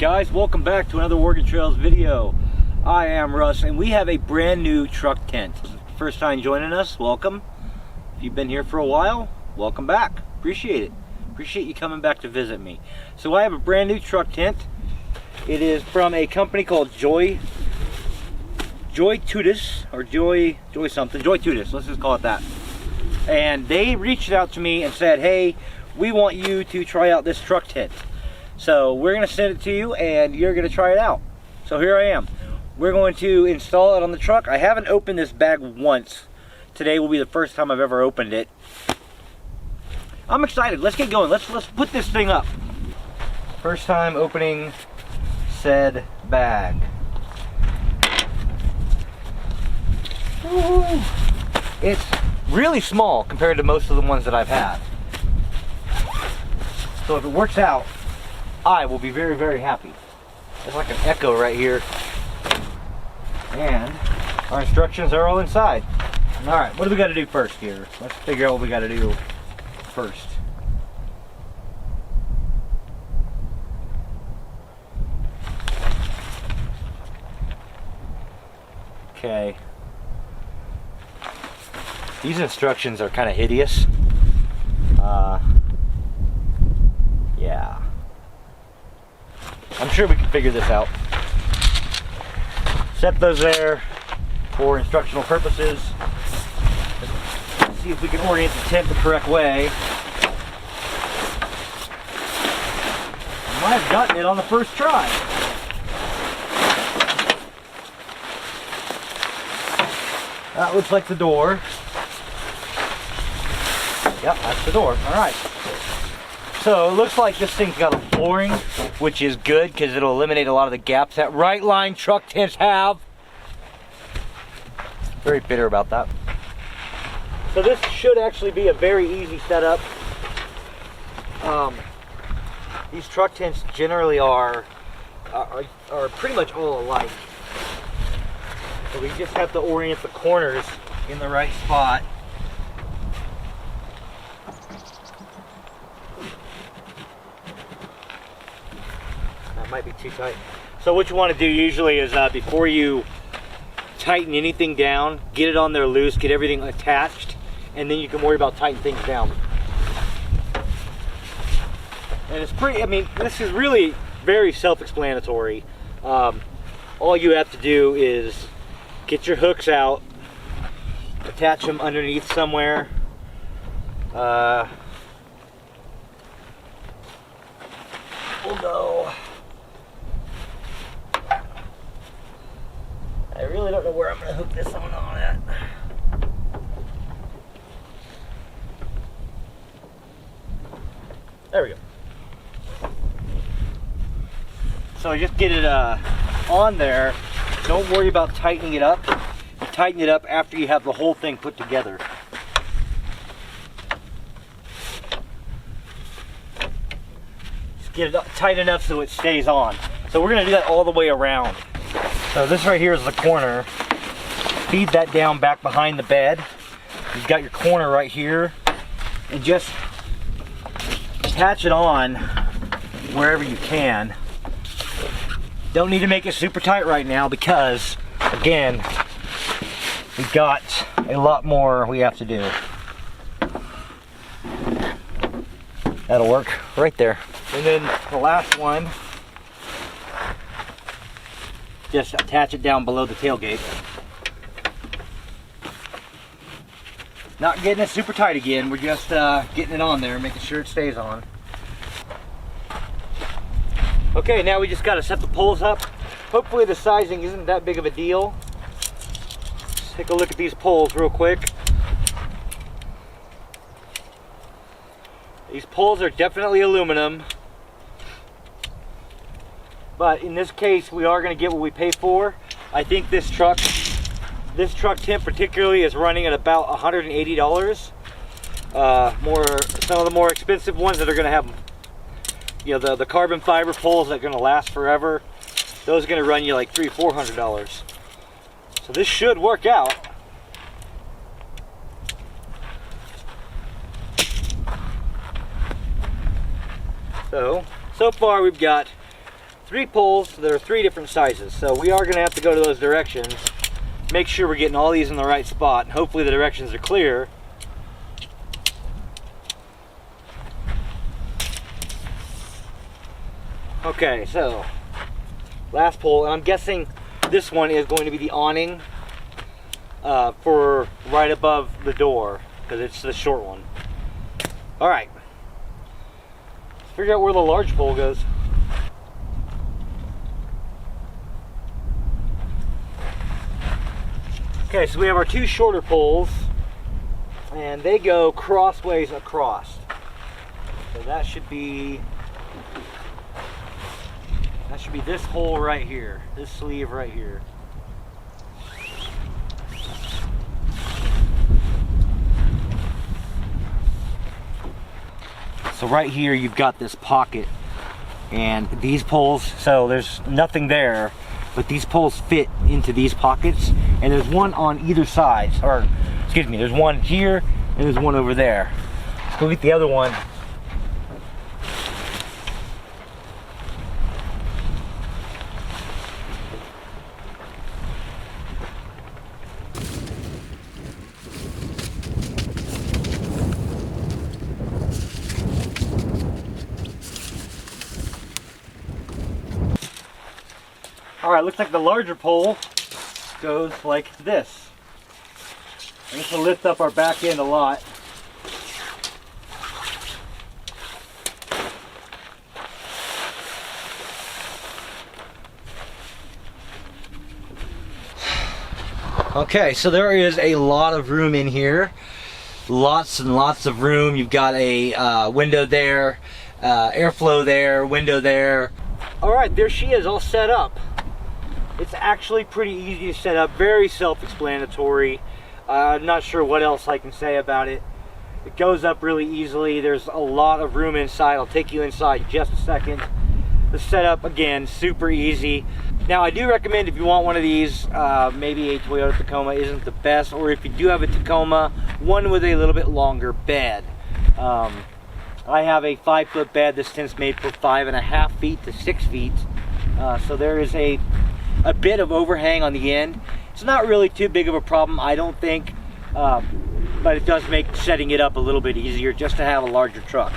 guys, welcome back to another Oregon Trails video. I am Russ and we have a brand new truck tent. First time joining us, welcome. If you've been here for a while, welcome back. Appreciate it. Appreciate you coming back to visit me. So I have a brand new truck tent. It is from a company called JOYTUTUS or Joy something. JOYTUTUS, let's just call it that. And they reached out to me and said, hey, we want you to try out this truck tent. So we're going to send it to you and you're going to try it out. So here I am. We're going to install it on the truck. I haven't opened this bag once. Today will be the first time I've ever opened it. I'm excited. Let's get going. Let's put this thing up. First time opening said bag. Woo. It's really small compared to most of the ones that I've had. So if it works out, I will be very, very happy. There's like an echo right here. And our instructions are all inside. All right, what do we got to do first here? Let's figure out what we got to do first. Okay. These instructions are kind of hideous. Yeah. I'm sure we can figure this out. Set those there for instructional purposes. Let's see if we can orient the tent the correct way. I might have gotten it on the first try. That looks like the door. Yep, that's the door. All right. So it looks like this thing's got a flooring, which is good because it'll eliminate a lot of the gaps that right line truck tents have. Very bitter about that. So this should actually be a very easy setup. These truck tents generally are pretty much all alike. So we just have to orient the corners in the right spot. Might be too tight. So what you want to do usually is before you tighten anything down, get it on there loose, get everything attached, and then you can worry about tightening things down. And it's pretty, I mean, this is really very self-explanatory. All you have to do is get your hooks out, attach them underneath somewhere. We'll go. I really don't know where I'm going to hook this one on at. There we go. So just get it on there. Don't worry about tightening it up. You tighten it up after you have the whole thing put together. Just get it up tight enough so it stays on. So we're going to do that all the way around. So this right here is the corner. Feed that down back behind the bed. You've got your corner right here. And just attach it on wherever you can. Don't need to make it super tight right now because, again, we've got a lot more we have to do. That'll work right there. And then the last one, just attach it down below the tailgate. Not getting it super tight again, we're just getting it on there, making sure it stays on. Okay, now we just got to set the poles up. Hopefully the sizing isn't that big of a deal. Let's take a look at these poles real quick. These poles are definitely aluminum. But in this case, we are going to get what we pay for. I think this truck tent particularly is running at about $180. Some of the more expensive ones that are going to have, you know, the carbon fiber poles that are going to last forever. Those are going to run you like $300–400. So this should work out. So far we've got 3 poles that are 3 different sizes. So we are gonna have to go to those directions. Make sure we're getting all these in the right spot. Hopefully the directions are clear. Okay, so last pole, and I'm guessing this one is going to be the awning for right above the door, because it's the short one. All right, let's figure out where the large pole goes. Okay, so we have our 2 shorter poles, and they go crossways across. So that should be this hole right here, this sleeve right here. So right here you've got this pocket, and these poles, so there's nothing there, but these poles fit into these pockets, and there's one on either side, or excuse me, there's one here and there's one over there. Let's go get the other one. Alright, looks like the larger pole goes like this. And this will lift up our back end a lot. Okay, so there is a lot of room in here. Lots and lots of room. You've got a window there, airflow there, window there. Alright, there she is, all set up. It's actually pretty easy to set up, very self-explanatory. I'm not sure what else I can say about it. It goes up really easily. There's a lot of room inside. I'll take you inside in just a second. The setup, again, super easy. Now, I do recommend if you want one of these, maybe a Toyota Tacoma isn't the best, or if you do have a Tacoma, one with a little bit longer bed. I have a 5-foot bed. This tent's made for 5.5 feet to 6 feet. So there is a bit of overhang on the end. It's not really too big of a problem, I don't think, but it does make setting it up a little bit easier just to have a larger truck.